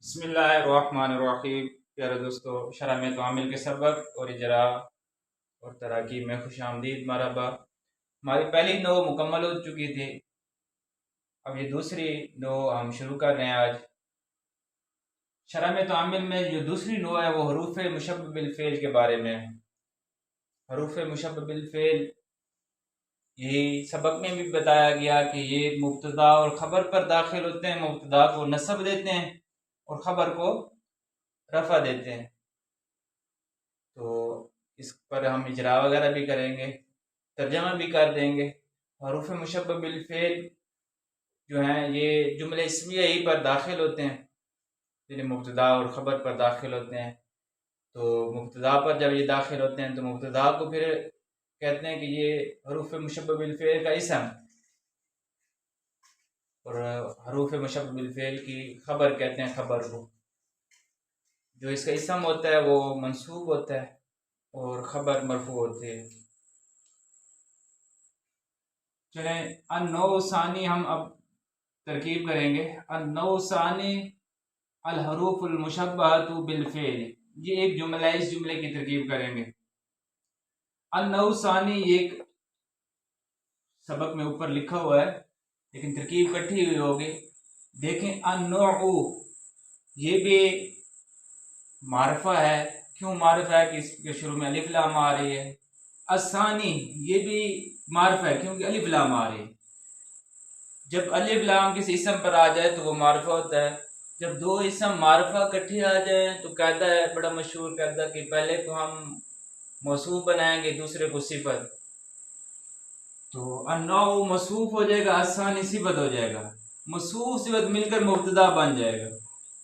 بسم اللہ الرحمن الرحیم۔ پیارے دوستو، شرح میں تعامل کے سبق اور اجرا اور تراکیب میں خوش آمدید، مرحبا۔ ہماری پہلی نو مکمل ہو چکی تھی، اب یہ دوسری نو ہم شروع کر رہے ہیں آج۔ شرح میں تعامل میں جو دوسری نو ہے وہ حروف مشبہ بالفعل کے بارے میں ہے۔ حروف مشبہ بالفعل یہی سبق میں بھی بتایا گیا کہ یہ مبتدا اور خبر پر داخل ہوتے ہیں، مبتدا کو نصب دیتے ہیں اور خبر کو رفع دیتے ہیں۔ تو اس پر ہم اجرا وغیرہ بھی کریں گے، ترجمہ بھی کر دیں گے۔ حروف مشبہ بالفعل جو ہیں یہ جملے اسمیہ ہی پر داخل ہوتے ہیں، یعنی مبتدا اور خبر پر داخل ہوتے ہیں۔ تو مبتدا پر جب یہ داخل ہوتے ہیں تو مبتدا کو پھر کہتے ہیں کہ یہ حروف مشبہ بالفعل کا اسم، اور حروف مشبہ بالفعل کی خبر کہتے ہیں خبر کو۔ جو اس کا اسم ہوتا ہے وہ منصوب ہوتا ہے اور خبر مرفوع ہوتے ہیں۔ چلیں النوع ثانی ہم اب ترکیب کریں گے۔ النوع ثانی الحروف المشبہۃ بالفعل، یہ ایک جملہ ہے، اس جملے کی ترکیب کریں گے۔ النوع ثانی ایک سبق میں اوپر لکھا ہوا ہے لیکن ترکیب کٹھی ہوئی ہوگی، دیکھیں۔ النوع یہ بھی معرفہ ہے، کیوں معرفہ ہے کہ اس کے شروع میں الف لام آ رہی ہے۔ الثانی یہ بھی معرفہ ہے کیونکہ الف لام آ رہی ہے۔ جب الف لام کسی اسم پر آ جائے تو وہ معرفہ ہوتا ہے۔ جب دو اسم معرفہ کٹھے آ جائیں تو قاعدہ ہے بڑا مشہور قاعدہ کہ پہلے کو ہم موصوف بنائیں گے، دوسرے کو صفت۔ تو النوع موصوف ہو جائے گا، الثانی صفت ہو جائے گا، موصوف صفت مل کر مبتدا بن جائے گا۔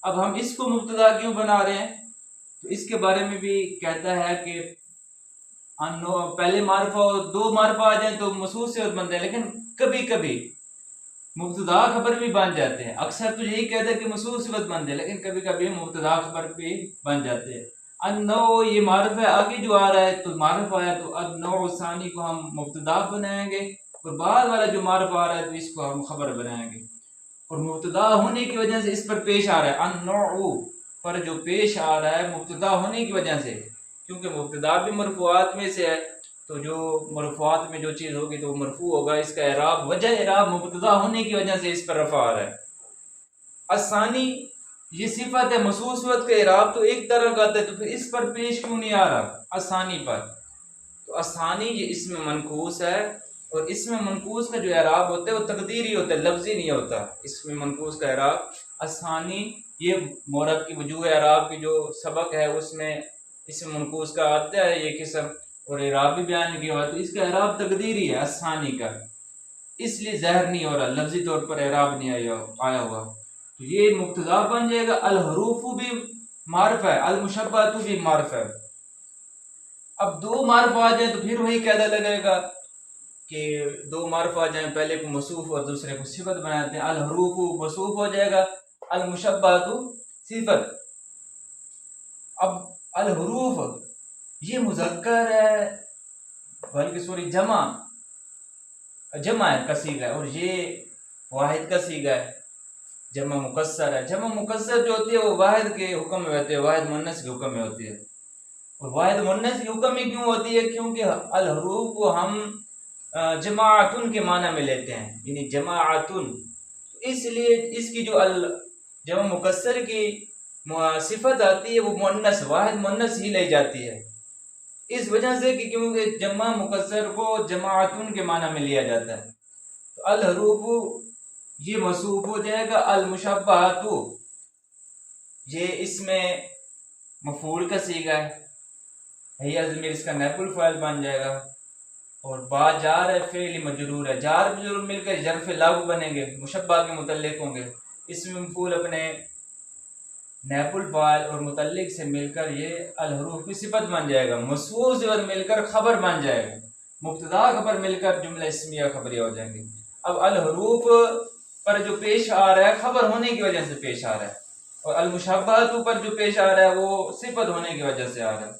اب ہم اس کو مبتدا کیوں بنا رہے ہیں تو اس کے بارے میں بھی کہتا ہے کہ پہلے معرفہ دو معرفہ آ جائیں تو موصوف صفت بنتے ہیں، لیکن کبھی کبھی مبتدا خبر بھی بن جاتے ہیں۔ اکثر تو یہی کہتا ہے کہ موصوف صفت بنتے ہیں، لیکن کبھی کبھی مبتدا خبر بھی بن جاتے ہیں۔ النوع یہ معرفہ ہے، آگے جو آ رہا ہے تو معرفہ آیا تو النوع ثانی کو ہم مبتدا بنائیں گے، اور بعد والا جو معرفہ آ رہا ہے تو اس کو ہم خبر بنائیں گے۔ اور مبتدا ہونے کی وجہ سے اس پر پیش آ رہا ہے، النوع پر جو پیش آ رہا ہے مبتدا ہونے کی وجہ سے، کیونکہ مبتدا بھی مرفوعات میں سے ہے، تو جو مرفوعات میں جو چیز ہوگی تو وہ مرفوع ہوگا۔ اس کا اعراب وجہ اعراب مبتدا ہونے کی وجہ سے اس پر رفع آ رہا ہے۔ الثانی یہ صفت ہے، موصوف صفت کا اعراب تو ایک طرح کا آتا ہے، تو پھر اس پر پیش کیوں نہیں آ رہا الثانی پر؟ تو الثانی یہ اسم منقوص ہے، اور اسم منقوص کا جو اعراب ہوتا ہے وہ تقدیری ہوتا ہے، لفظی نہیں ہوتا۔ اسم منقوص کا اعراب الثانی یہ مورب کی وجوہ اعراب کی جو سبق ہے اس میں اسم منقوص کا آتا ہے یہ قسم، اور اعراب بھی بیان کیا ہوا، تو اس کا اعراب تقدیری ہے الثانی کا، اس لیے ظاہر نہیں ہو رہا، لفظی طور پر اعراب نہیں آیا ہوا۔ تو یہ مبتدا بن جائے گا، الحروف بھی معرفہ ہے، المشبہۃ بھی معرفہ ہے۔ اب دو معرفہ آ جائیں تو پھر وہی قاعدہ لگے گا کہ دو معرفہ آ جائیں، پہلے کو موصوف اور دوسرے کو صفت بناتے ہیں۔ الحروف موصوف ہو جائے گا، المشبہۃ صفت۔ اب الحروف یہ مذکر ہے، بلکہ جمع ہے کا صیغہ ہے، اور یہ واحد کا صیغہ ہے، جمع مکسر ہے۔ جمع مکسر جو ہوتی ہے وہ واحد کے حکم میں ہوتی ہے، واحد مؤنث کے حکم میں ہوتی ہے۔ اور واحد مؤنث کے حکم میں کیوں ہوتی ہے؟ کیونکہ الحروف کو ہم جماعتن کے معنی میں لیتے ہیں، یعنی جماعتن، اس لیے اس کی جو جمع مکسر کی صفت آتی ہے وہ مؤنث، واحد مؤنث ہی لی جاتی ہے، اس وجہ سے کہ کیونکہ جمع مکسر کو جماعتن کے معنی میں لیا جاتا ہے۔ تو الحروف یہ موصوف ہو جائے گا، المشبہۃ یہ اس میں مفعول کا صیغہ ہے، ہی ضمیر اس کا نائب الفاعل بن جائے گا، اور با جار ہے، فعل مجرور ہے، جار مجرور مل کر ظرف لغو بنیں گے، مشبہ کے متعلق ہوں گے۔ اس میں مفعول اپنے نائب الفاعل اور متعلق سے مل کر یہ الحروف کی صفت بن جائے گا، موصوف صفت مل کر خبر بن جائے گا، مبتدا خبر مل کر جملہ اسمیہ خبریہ ہو جائیں گے۔ اب الحروف پر جو پیش آ رہا ہے خبر ہونے کی وجہ سے پیش آ رہا ہے، اور المشبہۃ پر جو پیش آ رہا ہے وہ صفت ہونے کی وجہ سے آ رہا ہے۔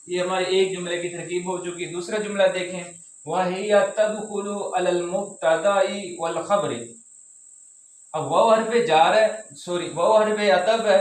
یہ ہماری ایک جملے کی ترکیب ہو چکی۔ دوسرا جملہ دیکھیں، وَهِيَ تَدْخُلُ عَلَى الْمُبْتَدَاءِ وَالْخَبْرِ۔ اب واو حرف جار ہے، واو حرف عطف ہے،